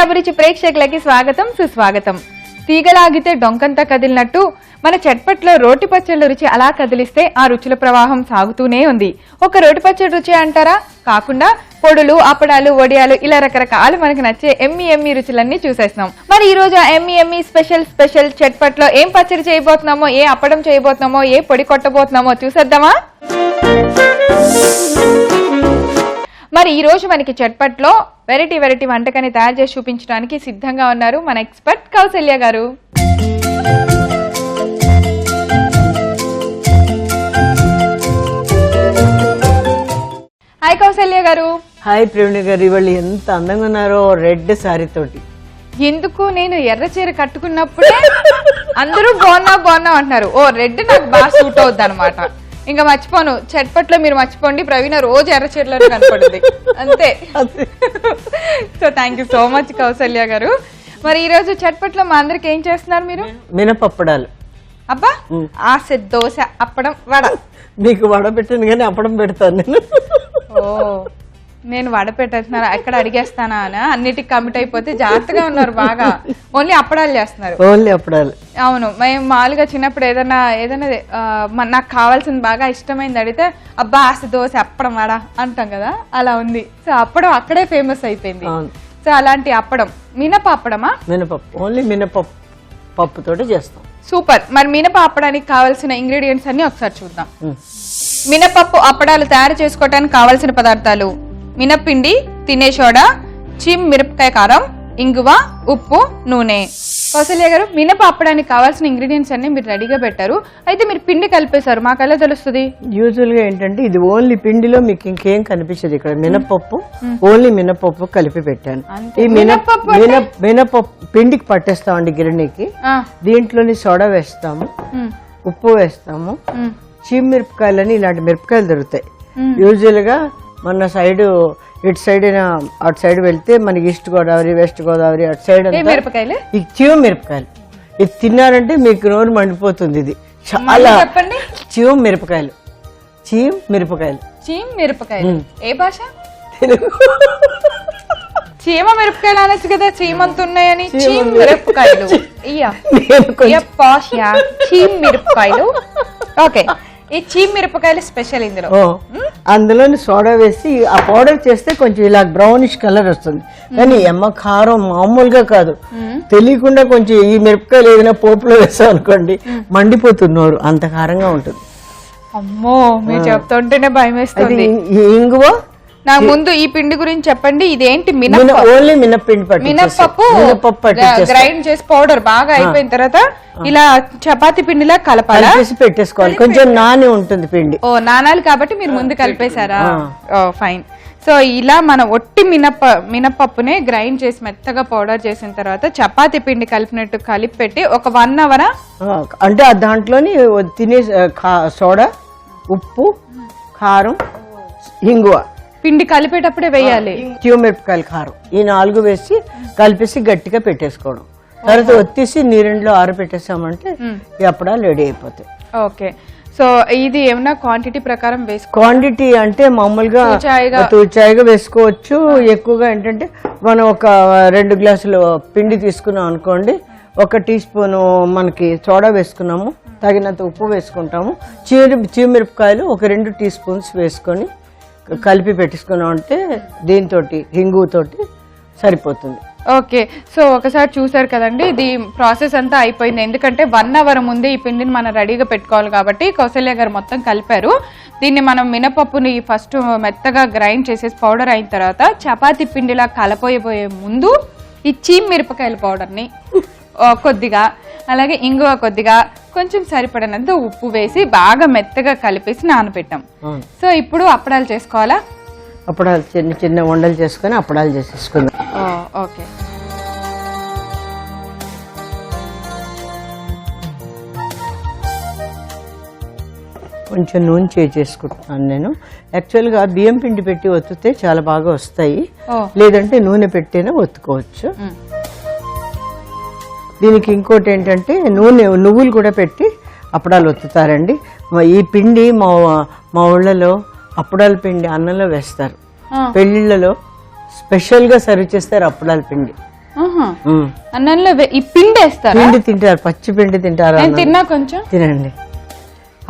అభిరుచి ప్రేక్షకులకి స్వాగతం సుస్వాగతం. తీగలాగితే డొంకంతా కదిలినట్టు మన చట్పట్లో రోటి పచ్చళ్ళ రుచి అలా కదిలిస్తే ఆ రుచుల ప్రవాహం సాగుతూనే ఉంది. ఒక రోటి పచ్చడి రుచి అంటారా, కాకుండా పొడులు, అప్పడాలు, వడియాలు ఇలా రకరకాలు మనకు నచ్చే ఎమ్మి రుచులన్నీ చూసేస్తున్నాం. మరి ఈ రోజు ఎమ్మి స్పెషల్ చట్పట్లో ఏం పచ్చడి చేయబోతున్నామో, ఏ అప్పడం చేయబోతున్నామో, ఏ పొడి కొట్టబోతున్నామో చూసేద్దామా? మరి ఈ రోజు మనకి చట్పట్లో వెరైటీ వంటకాన్ని తయారు చేసి చూపించడానికి సిద్ధంగా ఉన్నారు మన ఎక్స్పర్ట్ కౌసల్య గారు. హాయ్ కౌసల్య గారు. హాయ్ ప్రవీణ గారు, ఇవాళ ఎంత అందంగా ఉన్నారో రెడ్ సారీ తోటి. ఎందుకు నేను ఎర్ర చీర కట్టుకున్నప్పుడే అందరూ బాగున్నా అంటున్నారు. ఓ రెడ్ నాకు బాగా సూట్ అవుద్ది అనమాట. ఇంకా మర్చిపోను, చట్పట్లో మీరు మర్చిపోండి, ప్రవీణ రోజు ఎర్ర చీరలో కనపడుద్ది అంతే. So thank you so much Kausalya గారు. మరి ఈ రోజు చట్పట్లో మా అందరికి ఏం చేస్తున్నారు మీరు? మినపప్పడాలు. అబ్బా, ఆశ దోశ, అప్పడం, వడ. మీకు వడ పెట్టాను కానీ అప్పడం పెడతాను నేను. ఓ, నేను వడ పెట్టేస్తున్నాను ఎక్కడ అడిగేస్తానా అని అన్నిటికి కమిట్ అయిపోతే జాగ్రత్తగా ఉన్నారు బాగా. ఓన్లీ అప్పడాలు చేస్తున్నారు. ఓన్లీ అప్పడాలు. అవును, మేము మామూలుగా చిన్నప్పుడు ఏదైనా నాకు కావాల్సింది బాగా ఇష్టమైంది అడిగితే అబ్బా ఆశ దోశ అప్పడం వడ అంటాం కదా, అలా ఉంది. సో అప్పడం అక్కడే ఫేమస్ అయిపోయింది. సో అలాంటి అప్పడం మినప అప్పడమా? మినపప్పు, ఓన్లీ మినపప్పుతోటి చేస్తాం. సూపర్. మరి మినప అప్పడానికి కావాల్సిన ఇంగ్రీడియంట్స్ అన్ని ఒకసారి చూద్దాం. మినపప్పు అప్పడాలు తయారు చేసుకోవడానికి కావాల్సిన పదార్థాలు: మినపిండి, తినే సోడా, చిమ్ మిరపకాయ కారం, ఇంగువ, ఉప్పు, నూనె. కౌసల్య గారు, మినప అప్పడానికి కావాల్సిన ఇంగ్రీడియంట్స్ అన్ని మీరు రెడీగా పెట్టారు, అయితే మీరు పిండి కలిపేశారు, మాకు ఎలా తెలుస్తుంది? యూజువల్ గా ఏంటంటే ఇది ఓన్లీ పిండిలో మీకు ఇంకేం కనిపించదు. ఇక్కడ మినపప్పు, ఓన్లీ మినపప్పు కలిపి పెట్టాను. ఈ మినపప్పు పిండికి పట్టేస్తామండి గిరణికి. దీంట్లోని సోడా వేస్తాము, ఉప్పు వేస్తాము, చీమ్ మిరపకాయలని ఇలాంటి మిరపకాయలు దొరుకుతాయి. యూజువల్ గా మన సైడ్, ఇటు సైడ్ అటు సైడ్ వెళ్తే మనకి ఈస్ట్ గోదావరి, వెస్ట్ గోదావరి అటు సైడ్ ఈ చీమ మిరపకాయలు ఇది తిన్నారంటే మీకు నోరు మండిపోతుంది. ఇది చాలా చీమ మిరపకాయలు. ఏ భాష? చీమ మిరపకాయలు అనొచ్చు కదా, చీమంత ఉన్నాయని. చీమ్ మిరపకాయలు. మిరపకాయలు. ఓకే, ఈ చీమ్ మిరపకాయలు స్పెషల్ ఇందులో. అందులోని సోడా వేసి ఆ పౌడర్ చేస్తే కొంచెం ఇలా బ్రౌనిష్ కలర్ వస్తుంది. కానీ ఎమ్మ కారం మామూలుగా కాదు, తెలియకుండా కొంచెం ఈ మిరపకాయలు ఏదైనా పోపులో వేసాం అనుకోండి మండిపోతున్నారు, అంత కారంగా ఉంటుంది. అమ్మో, మీరు చెప్తుంటేనే భయం వేస్తుంది. ఇంగువ. నాకు ముందు ఈ పిండి గురించి చెప్పండి. ఇదేంటి? ఓన్లీ మినపప్పు గ్రైండ్ చేసి పౌడర్ బాగా అయిపోయిన తర్వాత ఇలా చపాతీ పిండిలా కలపాలి, పెట్టేసుకోవాలి. కొంచెం నాని ఉంటుంది పిండి. ఓ, నానాలి కాబట్టి మీరు ముందు కలిపేశారా? ఓ ఫైన్. సో ఇలా మన ఒట్టి మినపప్పునే గ్రైండ్ చేసి మెత్తగా పౌడర్ చేసిన తర్వాత చపాతీ పిండి కలిపినట్టు కలిపి పెట్టి ఒక 1 hour అంటే దాంట్లోని తినే సోడా, ఉప్పు, కారం, ఇంగువ పిండి కలిపేటప్పుడే వేయాలి. మిరపకాయల కారం ఈ 4 వేసి కలిపేసి గట్టిగా పెట్టేసుకోవడం. తర్వాత ఒత్తేసి నీరెండ్లో ఆరబెట్టేసామంటే ఈ అప్పడాలు రెడీ అయిపోతాయి. ఓకే. సో ఇది ఏమన్నా క్వాంటిటీ ప్రకారం క్వాంటిటీ అంటే మామూలుగా తూచాయిగా వేసుకోవచ్చు. ఎక్కువగా ఏంటంటే మనం ఒక 2 గ్లాసులు పిండి తీసుకున్నాం అనుకోండి, 1 టీ స్పూను మనకి సోడా వేసుకున్నాము, తగినంత ఉప్పు వేసుకుంటాము, చీమిరపకాయలు ఒక 2 టీ స్పూన్స్ వేసుకొని కలిపి పెట్టేసుకున్నాం అంటే దీంతో హింగుతోటి సరిపోతుంది. ఓకే. సో ఒకసారి చూసారు కదండి, ఇది ప్రాసెస్ అంతా అయిపోయింది. ఎందుకంటే 1 hour ముందే ఈ పిండిని మనం రెడీగా పెట్టుకోవాలి కాబట్టి కౌసల్య గారు మొత్తం కలిపారు. దీన్ని మనం మినపప్పుని ఫస్ట్ మెత్తగా గ్రైండ్ చేసేసి పౌడర్ అయిన తర్వాత చపాతీ పిండిలా కలపోయే ముందు ఈ చీమ్ మిరపకాయల పౌడర్ని కొద్దిగా, అలాగే ఇంగువ కొద్దిగా, కొంచెం సరిపడినంత ఉప్పు వేసి బాగా మెత్తగా కలిపేసి నానబెట్టాం. సో ఇప్పుడు అప్పడాలు చేసుకోవాలా? అప్పడాలు చిన్న చిన్న వండలు చేసుకుని అప్పడాలు చేసేసుకుందాం. ఓకే. కొంచెం నూనె చేసుకుంటున్నాను నేను. యాక్చువల్గా బియ్యం పిండి పెట్టి ఒత్తితే చాలా బాగా వస్తాయి, లేదంటే నూనె పెట్టినా ఒత్తుకోవచ్చు. దీనికి ఇంకోటి ఏంటంటే నువ్వులు కూడా పెట్టి అప్పడాలు ఒత్తుతారండి. ఈ పిండి మా ఊళ్ళలో అప్పడాల పిండి అన్నంలో వేస్తారు, పెళ్లిళ్ళలో స్పెషల్గా సర్వ్ చేస్తారు అప్పడాల పిండి. అన్నంలో ఈ పిండి వేస్తారా? పిండి తింటారు, పచ్చి పిండి తింటారు. నేను తిన్నా కొంచెం. తినండి.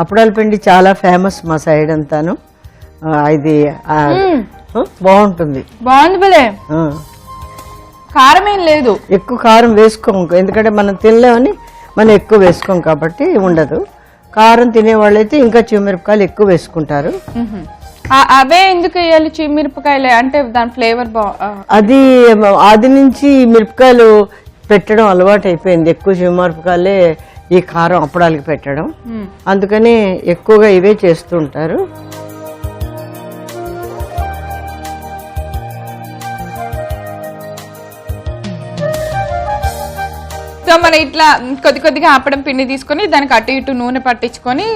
అప్పడాల పిండి చాలా ఫేమస్ మా సైడ్ అంతాను. ఇది బాగుంటుంది. బాగుంది భలే. కారం ఏం లేదు, ఎక్కువ కారం వేసుకోం, ఎందుకంటే మనం తినలేమని మనం ఎక్కువ వేసుకోం కాబట్టి ఉండదు. కారం తినే వాళ్ళైతే ఇంకా చిమ్మిరపకాయలు ఎక్కువ వేసుకుంటారు. అవే ఎందుకు వేయాలి చిమ్మిరపకాయలు అంటే? దాని ఫ్లేవర్ అది ఆది నుంచి మిరపకాయలు పెట్టడం అలవాటు అయిపోయింది. ఎక్కువ చిమ్మిరపకాయలే ఈ కారం అప్పడాలకి పెట్టడం, అందుకని ఎక్కువగా ఇవే చేస్తూ ఉంటారు. సో మనం ఇట్లా కొద్దిగా అప్పడం పిండి తీసుకొని దానికి అటు ఇటు నూనె పట్టించుకొని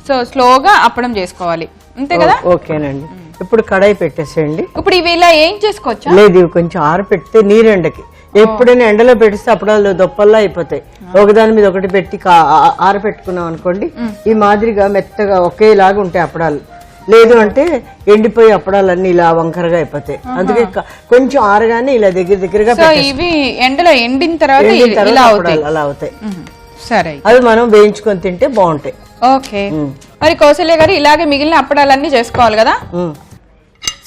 సో స్లోగా అప్పడం చేసుకోవాలి, అంతే కదా? ఓకేనండి. ఇప్పుడు కడాయి పెట్టేసేయండి. ఇప్పుడు ఇవి ఇలా ఏం చేసుకోవచ్చు? లేదు, ఇవి కొంచెం ఆరపెడితే నీరెండకి. ఎప్పుడైనా ఎండలో పెడిస్తే అప్పడాలు దొప్పల్లా అయిపోతాయి. ఒకదాని మీద ఒకటి పెట్టి ఆరపెట్టుకున్నాం అనుకోండి, ఈ మాదిరిగా మెత్తగా ఒకేలాగా ఉంటాయి అప్పడాలు. లేదు అంటే ఎండిపోయి అప్పడాలన్నీ ఇలా వంకరగా అయిపోతాయి. అందుకే కొంచెం ఆరగానే ఇలా దగ్గరగా ఇవి ఎండలో ఎండిన తర్వాత అలా అవుతాయి. సరే, అవి మనం వేయించుకొని తింటే బాగుంటాయి. ఓకే. మరి కౌసల్య గారు ఇలాగే మిగిలిన అప్పడాలన్నీ చేసుకోవాలి కదా?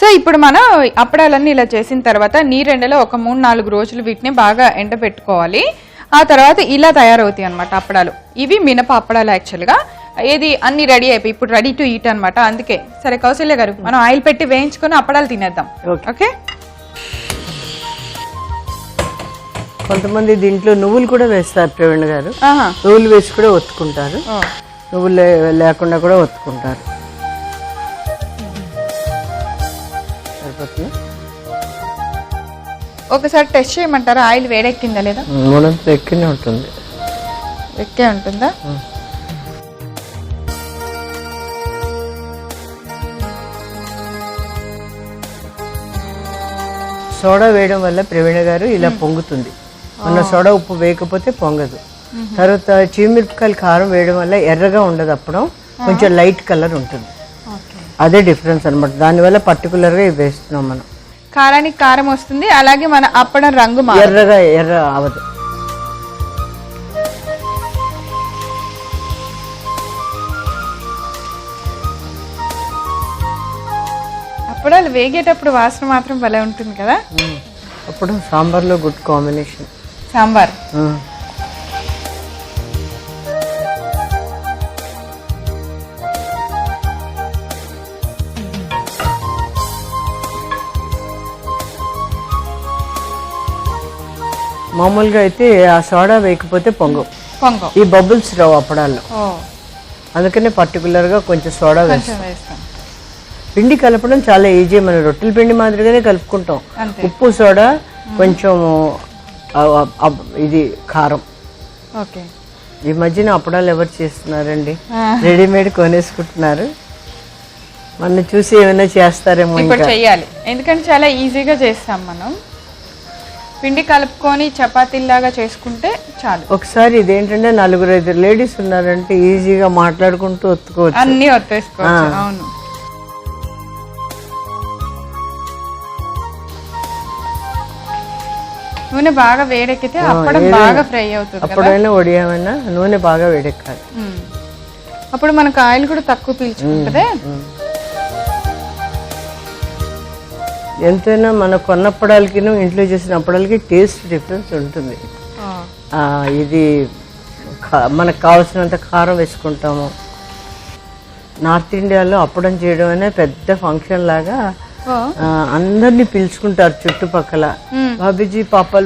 సో ఇప్పుడు మనం అప్పడాలన్నీ ఇలా చేసిన తర్వాత నీరెండలో ఒక 3-4 రోజులు వీటిని బాగా ఎండ పెట్టుకోవాలి. ఆ తర్వాత ఇలా తయారవుతాయి అనమాట అప్పడాలు. ఇవి మినప అప్పడాలు యాక్చువల్గా. ఏది అన్ని రెడీ అయిపోయి ఇప్పుడు రెడీ టు ఈట్ అనమాట. అందుకే సరే కౌసల్య గారు, మనం ఆయిల్ పెట్టి వేయించుకొని అప్పడాలు తినేద్దాం. ఓకే. కొంతమంది దీంట్లో నువ్వులు కూడా వేస్తారు ప్రవీణ్ గారు. నువ్వులు వేసి కూడా ఒత్తుకుంటారు, నువ్వులు లేకుండా కూడా ఒత్తుకుంటారు. ఒకసారి టెస్ట్ చేయమంటారా? ఆయిల్ వేడెక్కిందా లేదా? ఎక్కినే ఉంటుంది. ఎక్కే ఉంటుందా? సోడా వేయడం వల్ల ప్రవీణ గారు ఇలా పొంగుతుంది. మన సోడా ఉప్పు వేయకపోతే పొంగదు. తర్వాత చిమ్మిరపకాయలు కారం వేయడం వల్ల ఎర్రగా ఉండదు, అప్పడం కొంచెం లైట్ కలర్ ఉంటుంది. అదే డిఫరెన్స్ అనమాట. దానివల్ల పర్టికులర్ గా వేస్తున్నాం మనం. కారానికి కారం వస్తుంది, అలాగే మన అప్పడం రంగు ఎర్ర అవదు. అప్పడాలు వేగేటప్పుడు వాసన మాత్రం భలే ఉంటుంది కదా. అప్పుడు సాంబార్ లో గుడ్ కాంబినేషన్. సాంబార్ మామూలుగా అయితే ఆ సోడా వేయకపోతే పొంగవు. ఈ బబుల్స్ రావు అప్పడాల్లో, అందుకనే పర్టికులర్ గా కొంచెం సోడా వేస్తాం. పిండి కలపడం చాలా ఈజీ. మనం రొట్టెల పిండి మాదిరిగానే కలుపుకుంటాం. ఉప్పు, సోడా, కొంచెం ఇది కారం. ఈ మధ్యన అప్పడాలు ఎవరు చేస్తున్నారండి? రెడీమేడ్ కొనేసుకుంటున్నారు. మన చూసి ఏమైనా చేస్తారేమో. ఇప్పుడు చెయ్యాలి, ఎందుకంటే చాలా ఈజీగా చేస్తాం మనం. పిండి కలుపుకొని చపాతీలాగా చేసుకుంటే చాలు. ఒకసారి ఇదేంటంటే 4-5 లేడీస్ ఉన్నారంటే ఈజీగా మాట్లాడుకుంటూ ఒత్తుకోవచ్చు, అన్ని ఒత్తేసుకోవచ్చు. అవును. నూనె బాగా వేడెక్కితే అప్పడం బాగా ఫ్రై అవుతుంది. అప్పుడైనా వడియామైనా నూనె బాగా వేడెక్కాలి. అప్పుడు మనకు ఆయిల్ కూడా తక్కువ పీల్చుకుంటదే. ఎంతైనా మన కొన్నప్పడాలకి ఇంట్లో చేసిన అప్పడాలకి టేస్ట్ డిఫరెన్స్ ఉంటుంది. ఇది మనకు కావాల్సినంత కారం వేసుకుంటాము. నార్త్ ఇండియాలో అప్పడం చేయడం అనేది పెద్ద ఫంక్షన్ లాగా అందరినీ పిలుచుకుంటారు చుట్టుపక్కల. బాబీజీ పాపడ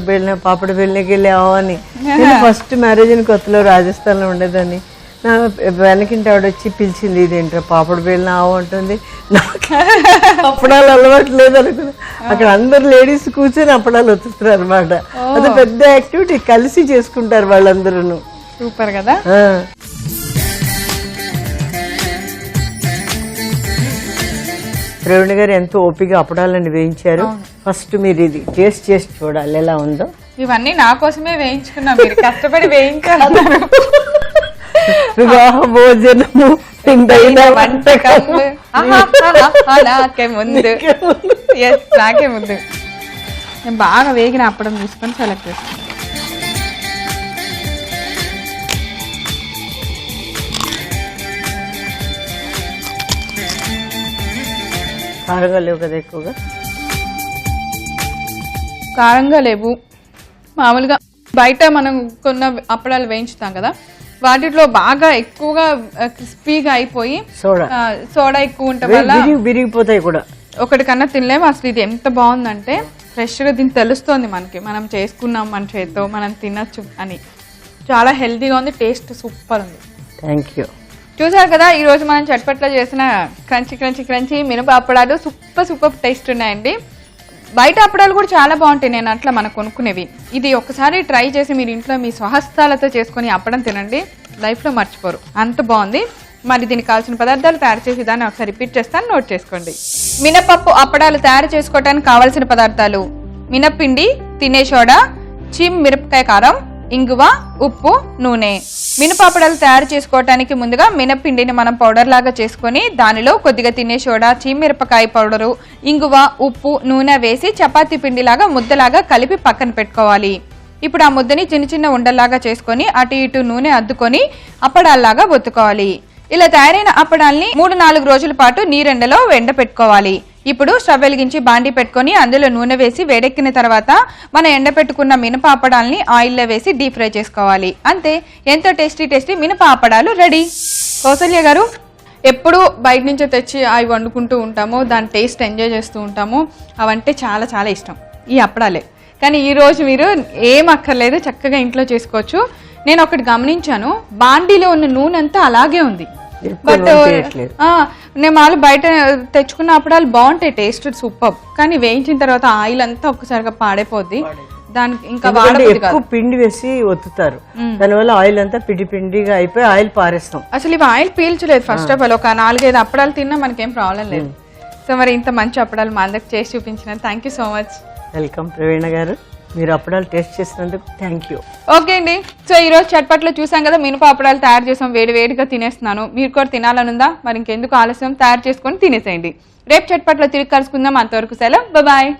బేల్నకి వెళ్ళావు అని. నేను ఫస్ట్ మ్యారేజ్ అని కొత్తలో రాజస్థాన్ లో ఉండేదని, నా వెనకింటి ఆవిడ వచ్చి పిలిచింది, ఇదేంటో పాపడ బేల్న ఆవు అంటుంది. నాకు అప్పడాలు అలవాటు లేదు అనుకున్నా. అక్కడ అందరు లేడీస్ కూర్చొని అప్పడాలు వస్తున్నారు అనమాట. అది పెద్ద యాక్టివిటీ, కలిసి చేసుకుంటారు వాళ్ళందరూ. సూపర్ కదా. ప్రవీణ్ గారు ఎంతో ఓపిక అప్పడాలని వేయించారు. ఫస్ట్ మీరు ఇది టేస్ట్ చేసి చూడాలి ఎలా ఉందో. ఇవన్నీ నా కోసమే వేయించుకున్నా, మీరు కష్టపడి వేయించారు. వివాహ భోజనము నాకే ముందు. నేను బాగా వేగిన అప్పడం తీసుకొని సెలెక్ట్ చేస్తాను. కారంగా లేవు కదా ఎక్కువగా? కారంగా లేవు. మామూలుగా బయట మనం కొన్న అప్పడాలు వేయించుతాం కదా, వాటిలో బాగా ఎక్కువగా క్రిస్పీగా అయిపోయి సోడా ఎక్కువ ఉండటం వల్ల విరిగిపోతాయి కూడా. ఒకటి కన్నా తినలేము. అసలు ఇది ఎంత బాగుందంటే ఫ్రెష్గా దీన్ని తెలుస్తోంది మనకి, మనం చేసుకున్నాం మన చేతితో, మనం తినచ్చు అని. చాలా హెల్తీగా ఉంది, టేస్ట్ సూపర్ ఉంది. Thank you. చూసారు కదా, ఈరోజు మనం చట్పట్లో చేసిన క్రంచీ క్రంచీ క్రంచీ మినప అప్పడాలు సూపర్ టేస్ట్ ఉన్నాయండి. బయట అప్పడాలు కూడా చాలా బాగుంటాయి, నేను అట్లా మనం కొనుక్కునేవి. ఇది ఒకసారి ట్రై చేసి మీరు ఇంట్లో మీ స్వహస్తాలతో చేసుకుని అప్పడం తినండి, లైఫ్లో మర్చిపోరు, అంత బాగుంది. మరి దీనికి కావాల్సిన పదార్థాలు తయారు చేసి దాన్ని ఒకసారి రిపీట్ చేస్తాను, నోట్ చేసుకోండి. మినపప్పు అప్పడాలు తయారు చేసుకోవడానికి కావాల్సిన పదార్థాలు: మినప్పిండి, తినే సోడా, చిమ్ మిరపకాయ కారం, ఇంగువ, ఉప్పు, నూనె. మినప అప్పడాలు తయారు చేసుకోవడానికి ముందుగా మినప్పిండిని మనం పౌడర్ లాగా చేసుకొని దానిలో కొద్దిగా తినే సోడా, చీమిరపకాయ పౌడరు, ఇంగువ, ఉప్పు, నూనె వేసి చపాతీ పిండిలాగా ముద్దలాగా కలిపి పక్కన పెట్టుకోవాలి. ఇప్పుడు ఆ ముద్దని చిన్న చిన్న ఉండల్లాగా చేసుకొని అటు ఇటు నూనె అద్దుకొని అప్పడాల్లాగా ఒత్తుకోవాలి. ఇలా తయారైన అప్పడాల్ని 3-4 రోజుల పాటు నీరెండలో ఎండపెట్టుకోవాలి. ఇప్పుడు స్టవ్ వెలిగించి బాండీ పెట్టుకొని అందులో నూనె వేసి వేడెక్కిన తర్వాత మనం ఎండపెట్టుకున్న మినప అప్పడాల్ని ఆయిల్లో వేసి డీప్ ఫ్రై చేసుకోవాలి. అంతే, ఎంతో టేస్టీ మినప అప్పడాలు రెడీ. కౌసల్య గారు, ఎప్పుడు బయట నుంచే తెచ్చి అవి వండుకుంటూ ఉంటాము, దాని టేస్ట్ ఎంజాయ్ చేస్తూ ఉంటాము, అవంటే చాలా ఇష్టం ఈ అప్పడాలే. కానీ ఈరోజు మీరు ఏం అక్కర్లేదు, చక్కగా ఇంట్లో చేసుకోవచ్చు. నేను ఒకటి గమనించాను, బాండీలో ఉన్న నూనె అంతా అలాగే ఉంది. బట్ నేను మాలు బయట తెచ్చుకున్న అప్పడాలు బాగుంటాయి, టేస్ట్ సూపర్. కానీ వేయించిన తర్వాత ఆయిల్ అంతా ఒక్కసారిగా పాడైపోద్ది, దానికి ఇంకా ఎక్కువ పిండి వేసి ఒత్తుతారు, దానివల్ల ఆయిల్ అంతా పిండిగా అయిపోయి ఆయిల్ పారేస్తాం. అసలు ఇవి ఆయిల్ పీల్చలేదు. ఫస్ట్ ఆఫ్ ఆల్ ఒక 4-5 అప్పడాలు తిన్నా మనకేం ప్రాబ్లం లేదు. సో మరి ఇంత మంచి అప్పడాలు మా అందరికి చేసి చూపించిన thank you so much. Welcome Praveena గారు, మీరు అప్పడాలు టేస్ట్ చేసినందుకు థ్యాంక్ యూ. ఓకే అండి, సో ఈరోజు చట్పట్లో చూసాం కదా, మినప అప్పడాలు తయారు చేసాం, వేడిగా తినేస్తున్నాను. మీరు కూడా తినాలనుందా? మరి ఇంకెందుకు ఆలస్యం, తయారు చేసుకొని తినేసేయండి. రేపు చట్పట్లో తిరిగి కలుసుకుందాం. అంతవరకు సెలవు, బాయ్.